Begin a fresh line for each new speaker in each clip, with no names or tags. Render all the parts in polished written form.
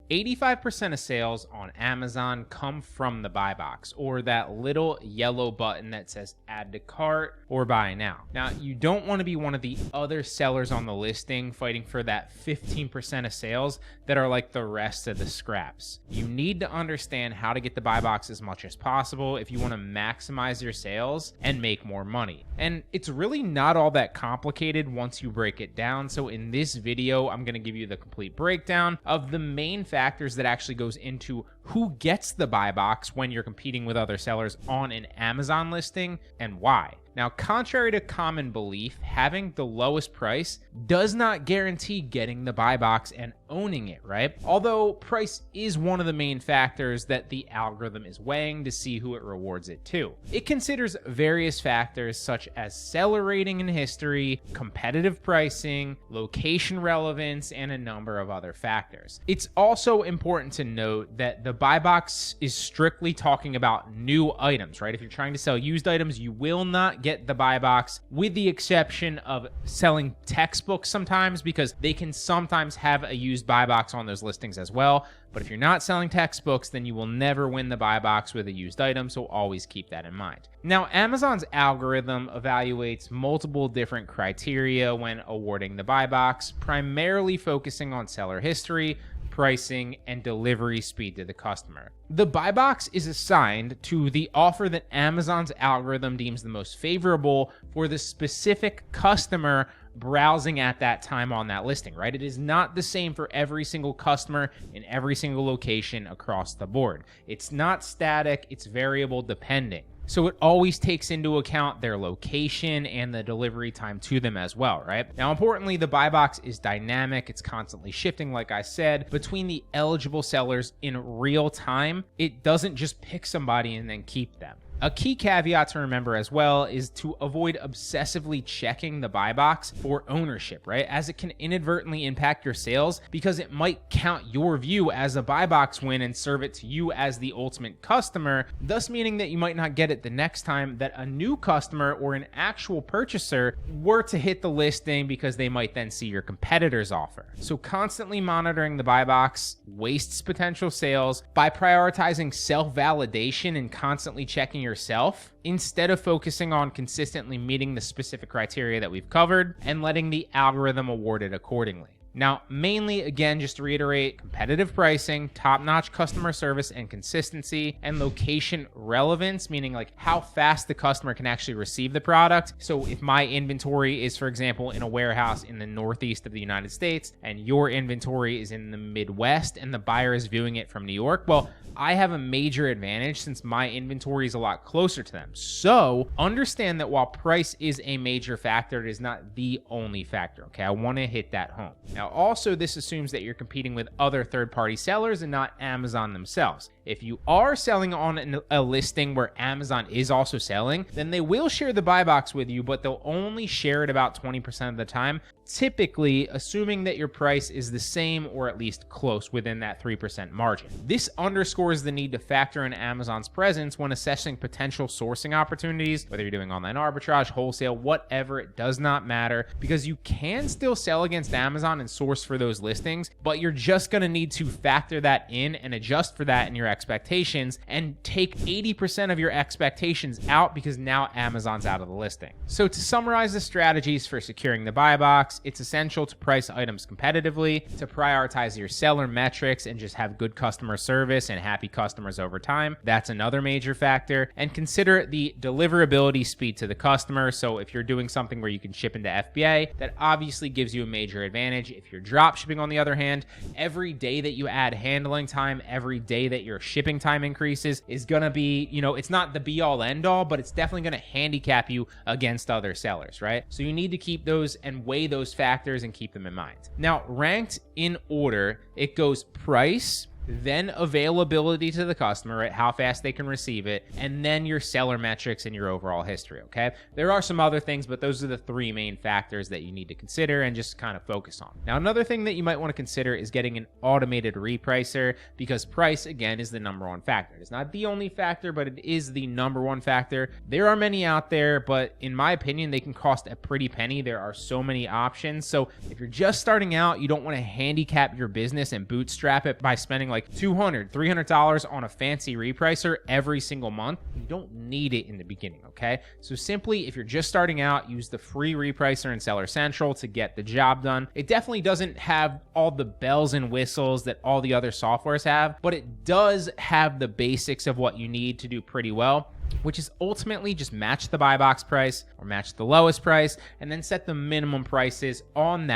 85% of sales on Amazon come from the buy box, or that little yellow button that says add to cart or buy now. Now, you don't want to be one of the other sellers on the listing fighting for that 15% of sales that are like the rest of the scraps. You need to understand how to get the buy box as much as possible if you want to maximize your sales and make more money. And it's really not all that complicated once you break it down. So in this video, I'm going to give you the complete breakdown of the main factors that actually goes into who gets the buy box when you're competing with other sellers on an Amazon listing and why. Now, contrary to common belief, having the lowest price does not guarantee getting the buy box and owning it, right? Although price is one of the main factors that the algorithm is weighing to see who it rewards it to. It considers various factors such as seller rating and history, competitive pricing, location relevance, and a number of other factors. It's also important to note that the buy box is strictly talking about new items, right? If you're trying to sell used items, you will not get the buy box, with the exception of selling textbooks sometimes, because they can sometimes have a used buy box on those listings as well. But if you're not selling textbooks, then you will never win the buy box with a used item, so always keep that in mind. Now, Amazon's algorithm evaluates multiple different criteria when awarding the buy box, primarily focusing on seller history, pricing, and delivery speed to the customer. The buy box is assigned to the offer that Amazon's algorithm deems the most favorable for the specific customer browsing at that time on that listing, right? It is not the same for every single customer in every single location across the board. It's not static, it's variable depending. So it always takes into account their location and the delivery time to them as well, right? Now, importantly, the buy box is dynamic. It's constantly shifting, like I said, between the eligible sellers in real time. It doesn't just pick somebody and then keep them. A key caveat to remember as well is to avoid obsessively checking the buy box for ownership, right? As it can inadvertently impact your sales because it might count your view as a buy box win and serve it to you as the ultimate customer, thus meaning that you might not get it the next time that a new customer or an actual purchaser were to hit the listing, because they might then see your competitor's offer. So constantly monitoring the buy box wastes potential sales by prioritizing self-validation and constantly checking yourself instead of focusing on consistently meeting the specific criteria that we've covered and letting the algorithm award it accordingly. Now, mainly, again, just to reiterate, competitive pricing, top-notch customer service and consistency, and location relevance, meaning like how fast the customer can actually receive the product. So if my inventory is, for example, in a warehouse in the Northeast of the United States and your inventory is in the Midwest and the buyer is viewing it from New York, well, I have a major advantage since my inventory is a lot closer to them. So understand that while price is a major factor, it is not the only factor, okay? I want to hit that home. Now, also, this assumes that you're competing with other third-party sellers and not Amazon themselves. If you are selling on a listing where Amazon is also selling, then they will share the buy box with you, but they'll only share it about 20% of the time, typically assuming that your price is the same or at least close within that 3% margin. This underscores the need to factor in Amazon's presence when assessing potential sourcing opportunities, whether you're doing online arbitrage, wholesale, whatever, it does not matter, because you can still sell against Amazon and source for those listings, but you're just going to need to factor that in and adjust for that in your expectations and take 80% of your expectations out because now Amazon's out of the listing. So to summarize the strategies for securing the buy box, it's essential to price items competitively, to prioritize your seller metrics and just have good customer service and happy customers over time. That's another major factor. And consider the deliverability speed to the customer. So if you're doing something where you can ship into FBA, that obviously gives you a major advantage. If you're drop shipping, on the other hand, every day that you add handling time, every day that your shipping time increases is going to be, it's not the be all end all, but it's definitely going to handicap you against other sellers, right? So you need to keep those and weigh those factors and keep them in mind. Now, ranked in order, it goes price, then availability to the customer, right? How fast they can receive it, and then your seller metrics and your overall history, okay? There are some other things, but those are the three main factors that you need to consider and just kind of focus on. Now, another thing that you might want to consider is getting an automated repricer, because price, again, is the number one factor. It's not the only factor, but it is the number one factor. There are many out there, but in my opinion, they can cost a pretty penny. There are so many options. So if you're just starting out, you don't want to handicap your business and bootstrap it by spending like $200, $300 on a fancy repricer every single month. You don't need it in the beginning, okay? So simply, if you're just starting out, use the free repricer in Seller Central to get the job done. It definitely doesn't have all the bells and whistles that all the other softwares have, but it does have the basics of what you need to do pretty well, which is ultimately just match the Buybox price or match the lowest price, and then set the minimum prices on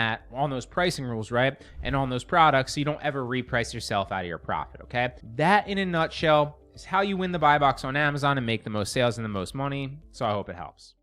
those pricing rules, right? And on those products, so you don't ever reprice yourself out of your profit, okay? That, in a nutshell, is how you win the Buybox on Amazon and make the most sales and the most money. So I hope it helps.